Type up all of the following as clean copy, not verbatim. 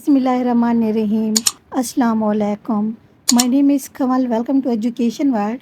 Bismillahirrahmanirrahim. Assalamu alaikum. My name is Kamal. Welcome to Education World.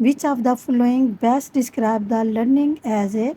Which of the following best describe the learning as a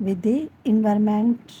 with the environment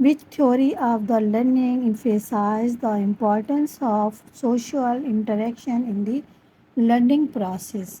Which theory of the learning emphasizes the importance of social interaction in the learning process?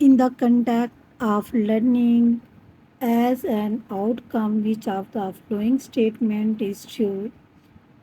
In the context of learning as an outcome, which of the following statement is true?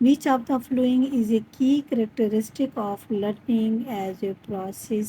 Which of the following is a key characteristic of learning as a process?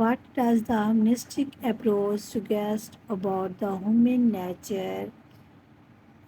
What does the humanistic approach suggest about the human nature?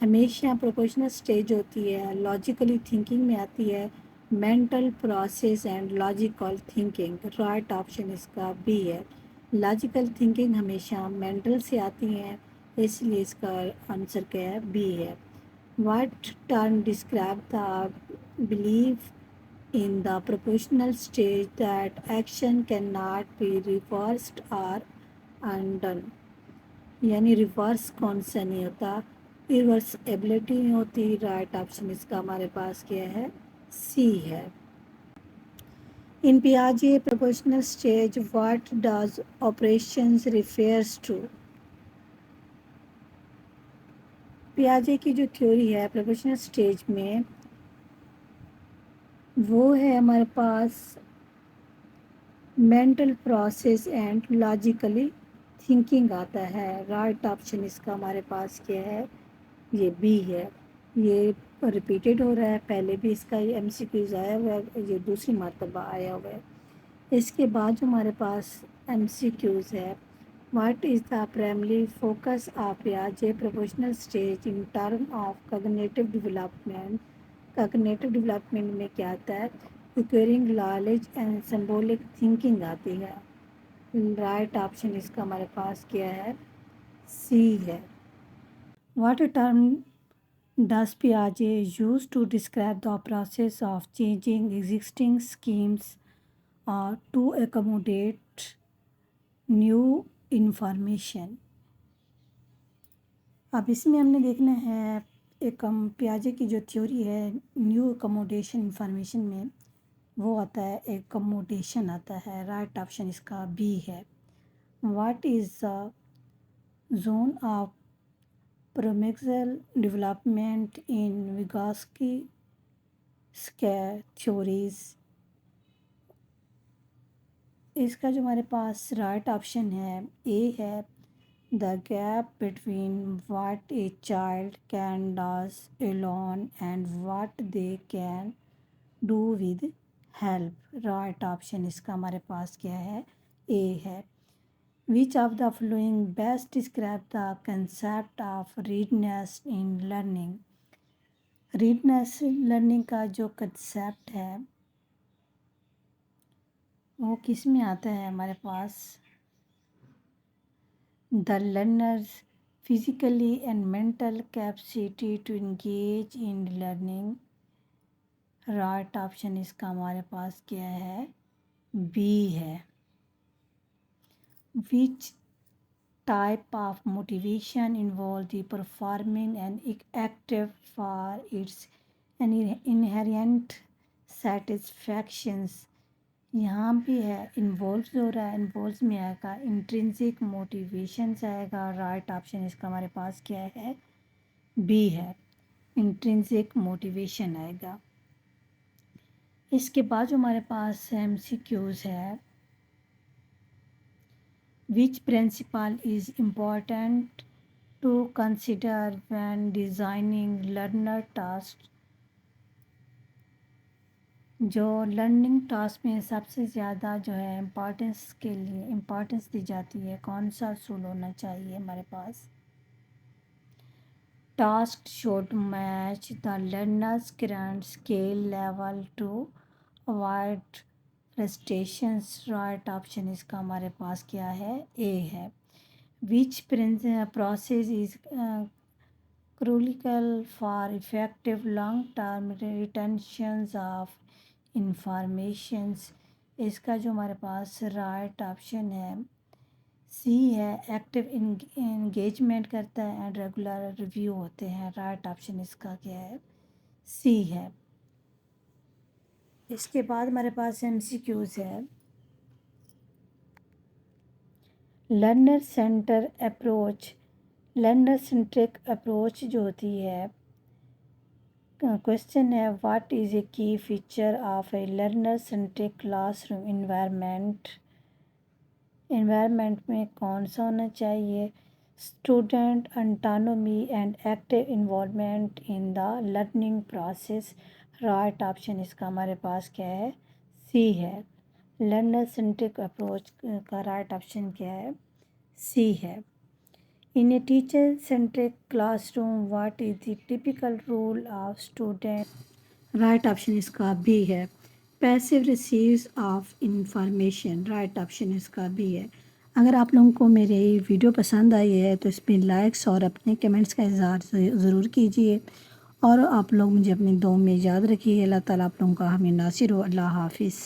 ہمیشہ proportional stage ہوتی ہے، logically thinking میں آتی ہے، mental process and logical thinking. Right option اس کا B ہے۔ Logical thinking ہمیشہ مینٹل سے آتی ہیں، اس لیے اس کا آنسر کیا ہے؟ بی ہے۔ What term describe the belief in the propositional stage that action cannot be reversed or undone، یعنی ریورس کون سا نہیں ہوتا؟ ریورسبلٹی نہیں ہوتی۔ رائٹ آپشن اس کا ہمارے پاس کیا ہے؟ سی ہے۔ In Piaget propositional stage, what does operations refers to؟ پیاجے کی جو تھیوری ہے پروپوشنل اسٹیج میں، وہ ہے ہمارے پاس mental process and logically thinking آتا ہے۔ رائٹ آپشن اس کا ہمارے پاس کیا ہے؟ یہ بی ہے۔ یہ ریپیٹیڈ ہو رہا ہے، پہلے بھی اس کا یہ ایم سی کیوز آیا ہوا ہے، یہ دوسری مرتبہ آیا ہوا ہے۔ اس کے بعد جو ہمارے پاس ایم سی کیوز ہے، what is the primary focus of پیاجے proportional stage in term of cognitive development? Cognitive development میں کیا آتا ہے؟ Acquiring knowledge and symbolic thinking آتی ہے۔ رائٹ آپشن اس کا ہمارے پاس کیا ہے؟ سی ہے۔ What term does Piaget use to describe the process of changing existing schemes or to accommodate new information؟ اب اس میں ہم نے دیکھنا ہے ایک پیاجے کی جو تھیوری ہے نیو اکوموڈیشن انفارمیشن میں، وہ آتا ہے ایکوموڈیشن آتا ہے۔ رائٹ آپشن اس کا بی ہے۔ What is the zone of proximal development in Vygotsky theories? اس کا جو ہمارے پاس رائٹ آپشن ہے اے ہے، the gap between what a child can does alone and what they can do with help. Right option اس کا ہمارے پاس کیا ہے؟ اے ہے۔ Which of the following best describe the concept of readiness in learning? Readiness learning کا جو concept ہے وہ کس میں آتا ہے ہمارے پاس؟ The learners physically and mental capacity to engage in learning. Right option اس کا ہمارے پاس کیا ہے؟ بی ہے۔ Which type of motivation involve the performing an active for its inherent satisfactions? یہاں بھی ہے انوالوز ہو رہا ہے، انوالوز میں آئے گا انٹرنسک موٹیویشنز آئے گا۔ رائٹ آپشن اس کا ہمارے پاس کیا ہے؟ بی ہے، انٹرنسک موٹیویشن آئے گا۔ اس کے بعد جو ہمارے پاس ایم سی کیوز ہے، which principle is important to consider when designing learner tasks؟ جو لرننگ ٹاسک میں سب سے زیادہ جو ہے امپورٹنس دی جاتی ہے، کون سا اصول ہونا چاہیے ہمارے پاس؟ Task should match the learners current skill level to avoid frustrations. Right option اس کا ہمارے پاس کیا ہے؟ اے ہے۔ Which process is critical for effective long term retentions of informations? اس کا جو ہمارے پاس رائٹ آپشن ہے سی ہے، ایکٹیو انگیجمنٹ کرتا ہے اینڈ ریگولر ریویو ہوتے ہیں۔ رائٹ آپشن اس کا کیا ہے؟ سی ہے۔ اس کے بعد ہمارے پاس ایم سی کیوز ہے، learner center approach. Learner centric approach جو ہوتی ہے، کوشچن ہے what is a key feature of a learner centric classroom environment میں کون سا ہونا چاہیے؟ Student autonomy and active involvement in the learning process. Right option اس کا ہمارے پاس کیا ہے؟ سی ہے۔ لرنر سینٹرک اپروچ کا رائٹ آپشن کیا ہے؟ سی ہے۔ In a teacher-centric classroom, what is the typical role of student? Right option اس کا بھی ہے. Passive receivers of information. Right option اس کا بھی ہے. اگر آپ لوگوں کو میری ویڈیو پسند آئی ہے تو اس میں لائکس اور اپنے کمنٹس کا اظہار ضرور کیجیے، اور آپ لوگ مجھے اپنی دعاؤں میں یاد رکھیے. اللہ تعالیٰ آپ لوگوں کا ہمیں ناصر ہو. اللہ حافظ.